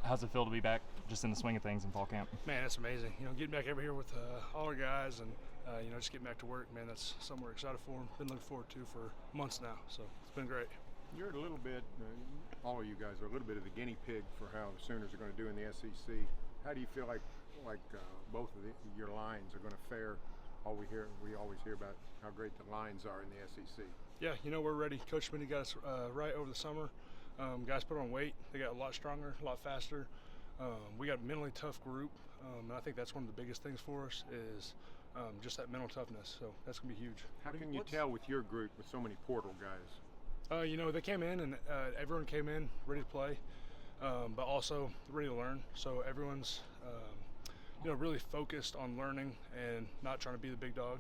How's it feel to be back just in the swing of things in fall camp? Man, it's amazing. Getting back over here with all our guys and, just getting back to work, man, that's something we're excited for. Been looking forward to for months now, so it's been great. You're a little bit, all of you guys are a little bit of the guinea pig for how the Sooners are going to do in the SEC. How do you feel like both of your lines are going to fare? We always hear about how great the lines are in the SEC. Yeah, we're ready. Coach Smitty got us right over the summer. Guys put on weight. They got a lot stronger, a lot faster. We got a mentally tough group, and I think that's one of the biggest things for us is just that mental toughness. So that's going to be huge. How can you tell with your group with so many portal guys? They came in and everyone came in ready to play, but also ready to learn. So everyone's, really focused on learning and not trying to be the big dog.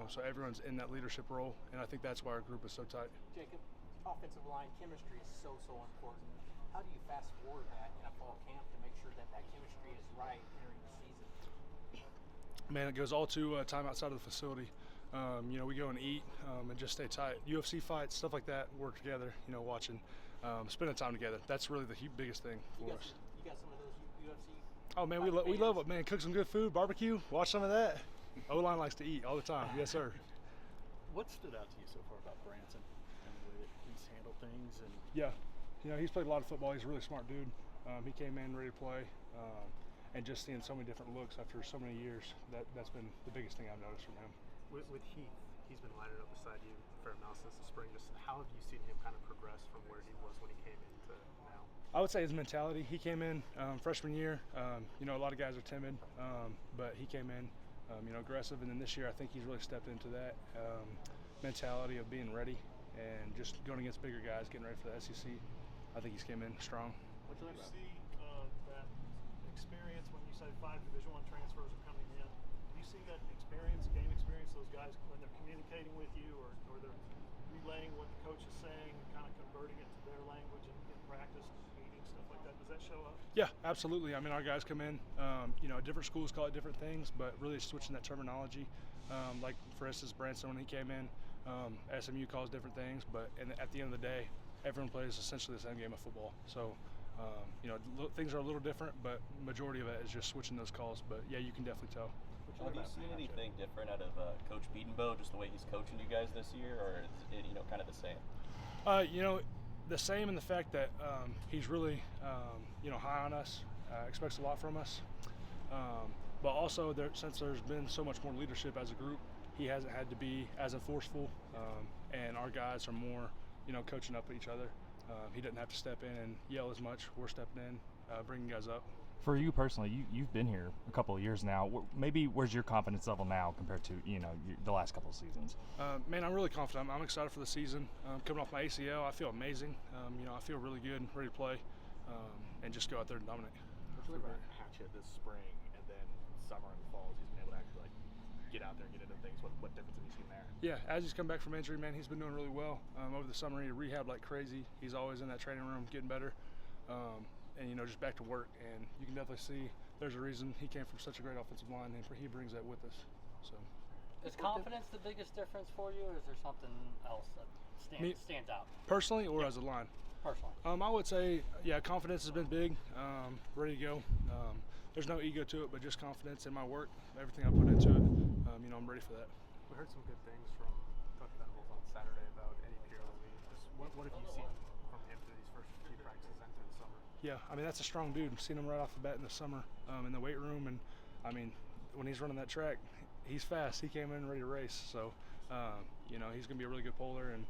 So everyone's in that leadership role, and I think that's why our group is so tight. Jacob, offensive line chemistry is so important. How do you fast forward that in a fall camp to make sure that chemistry is right entering the season? Man, it goes all to time outside of the facility. We go and eat and just stay tight. UFC fights, stuff like that, work together, watching, spending time together. That's really the biggest thing for us. You got some of those UFC? Oh, man, we love it, man. Cook some good food, barbecue, watch some of that. O-line likes to eat all the time. Yes, sir. What stood out to you so far about Branson and the way that he's handled things? And Yeah, he's played a lot of football. He's a really smart dude. He came in ready to play, and just seeing so many different looks after so many years, that's been the biggest thing I've noticed from him. With Heath, he's been lining up beside you a fair amount since the spring. Just how have you seen him kind of progress from where he was when he came into now? I would say his mentality. He came in freshman year. A lot of guys are timid, but he came in, aggressive. And then this year, I think he's really stepped into that mentality of being ready and just going against bigger guys, getting ready for the SEC. I think he's came in strong. What do you see that experience when you say 5 Division I transfers are coming in? Do you see that experience, game experience, those guys when they're communicating with you or they're relaying what the coach is saying and kind of converting it to their language in practice, meetings, stuff like that? Does that show up? Yeah, absolutely. I mean, our guys come in, different schools call it different things, but really switching that terminology. Like, for instance, Branson, when he came in, SMU calls different things, but at the end of the day, everyone plays essentially the same game of football. So, things are a little different, but majority of it is just switching those calls. But, yeah, you can definitely tell. Have you seen anything different out of Coach Biedenbow, just the way he's coaching you guys this year, or is it, kind of the same? The same in the fact that he's really, high on us, expects a lot from us. But also, since there's been so much more leadership as a group, he hasn't had to be as enforceful, and our guys are more, coaching up each other. He doesn't have to step in and yell as much. We're stepping in, bringing guys up. For you personally, you've been here a couple of years now. Maybe where's your confidence level now compared to the last couple of seasons? Man, I'm really confident. I'm excited for the season. Coming off my ACL, I feel amazing. I feel really good, ready to play, and just go out there and dominate. What's it about Hatchet this spring and then summer and fall? He's been able to actually get out there and get into things. What difference have you seen there? Yeah, as he's come back from injury, man, he's been doing really well. Over the summer, he rehabbed like crazy. He's always in that training room getting better. And just back to work, and you can definitely see there's a reason he came from such a great offensive line, and he brings that with us. So, is confidence the biggest difference for you, or is there something else that stands out? Personally, or as a line? Personally. I would say, confidence has been big. Ready to go. There's no ego to it, but just confidence in my work, everything I put into it. I'm ready for that. We heard some good things from Coach Venables on Saturday about Eddie Pierre-Louis. Just what have you seen from him through these first few practices and through the summer? Yeah, that's a strong dude. I've seen him right off the bat in the summer in the weight room, and when he's running that track, he's fast. He came in ready to race, so he's going to be a really good polar and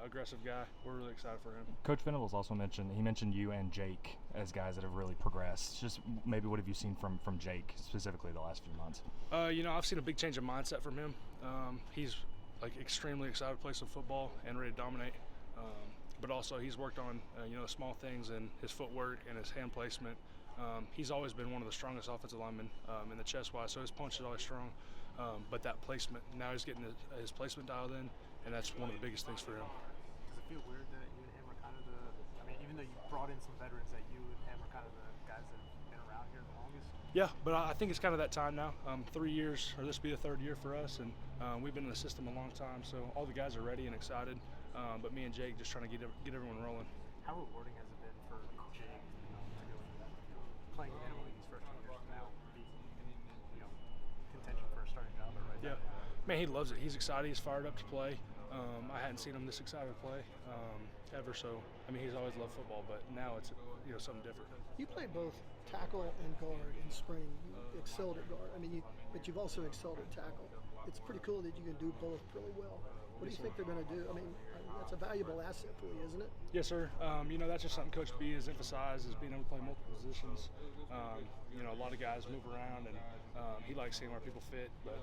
aggressive guy. We're really excited for him. Coach Venables also mentioned you and Jake as guys that have really progressed. Just maybe what have you seen from Jake specifically the last few months? I've seen a big change of mindset from him. He's extremely excited to play some football and ready to dominate. But also he's worked on small things in his footwork and his hand placement. He's always been one of the strongest offensive linemen in the chest wise, so his punch is always strong. But that placement, now he's getting his placement dialed in, and that's one of the biggest things for him. Does it feel weird that you and him are kind of even though you brought in some veterans, that you and him are kind of the guys that have been around here the longest? Yeah, but I think it's kind of that time now. 3 years, or this will be the 3rd year for us, and we've been in the system a long time, so all the guys are ready and excited. But me and Jake just trying to get everyone rolling. How rewarding has it been for Jake to go into that? Man, he loves it. He's excited. He's fired up to play. I hadn't seen him this excited to play ever. So, I mean, he's always loved football, but now it's something different. You played both tackle and guard in spring. You excelled at guard. I mean, but you've also excelled at tackle. It's pretty cool that you can do both really well. What do you think they're going to do? I mean, that's a valuable asset for you, isn't it? Yes, sir. That's just something Coach B has emphasized, is being able to play multiple positions. A lot of guys move around, and he likes seeing where people fit, but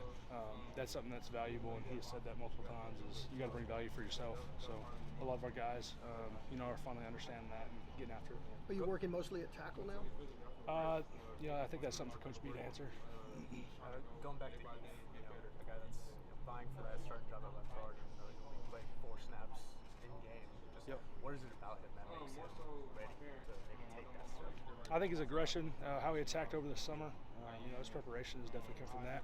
that's something that's valuable, and he's said that multiple times, is you got to bring value for yourself. So a lot of our guys, are finally understanding that and getting after it. Are you working mostly at tackle now? I think that's something for Coach B to answer. Going back to Ian, a guy that's vying for that starting job at left guard, playing 4 snaps in game. Just what is it about him that makes him ready to maybe take that step? I think his aggression, how he attacked over the summer, his preparation has definitely come from that.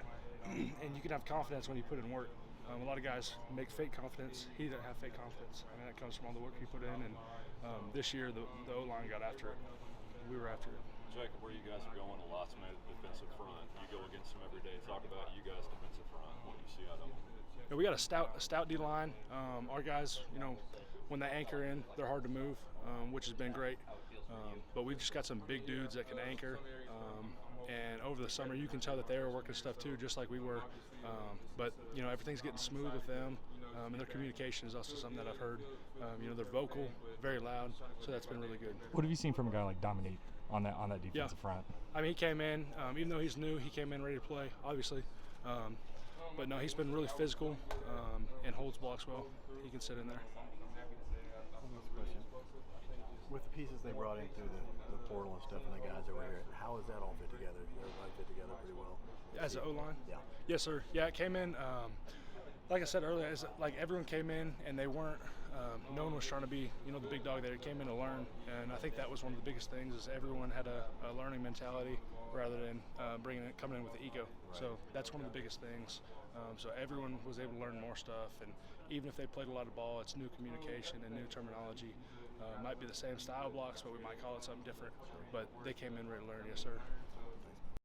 And you can have confidence when you put in work. A lot of guys make fake confidence. He doesn't have fake confidence. I mean, that comes from all the work he put in. And this year, the O-line got after it. We were after it. Jacob, where you guys are going, a lot's made of the defensive front. You go against them every day. Talk about you guys' defensive front. What do you see out of them? Yeah, we got a stout D line. Our guys, when they anchor in, they're hard to move, which has been great. But we've just got some big dudes that can anchor. And over the summer, you can tell that they were working stuff too, just like we were. But everything's getting smooth with them, and their communication is also something that I've heard. They're vocal, very loud, so that's been really good. What have you seen from a guy like Dominique on that defensive front? I mean, he came in, even though he's new, he came in ready to play, obviously. But no, he's been really physical and holds blocks well. He can sit in there. With the pieces they brought in through the portal and stuff, and the guys over here, how does that all fit together? Everybody fit together pretty well. As an O-line? Yeah. Yes, sir. Yeah, it came in. Like I said earlier, it's like everyone came in and they weren't. No one was trying to be, the big dog. They came in to learn, and I think that was one of the biggest things. Is everyone had a learning mentality rather than coming in with the ego. Right. So that's one of the biggest things. So everyone was able to learn more stuff, and even if they played a lot of ball, it's new communication and new terminology. Might be the same style blocks, but we might call it something different. But they came in ready to learn. Yes, sir.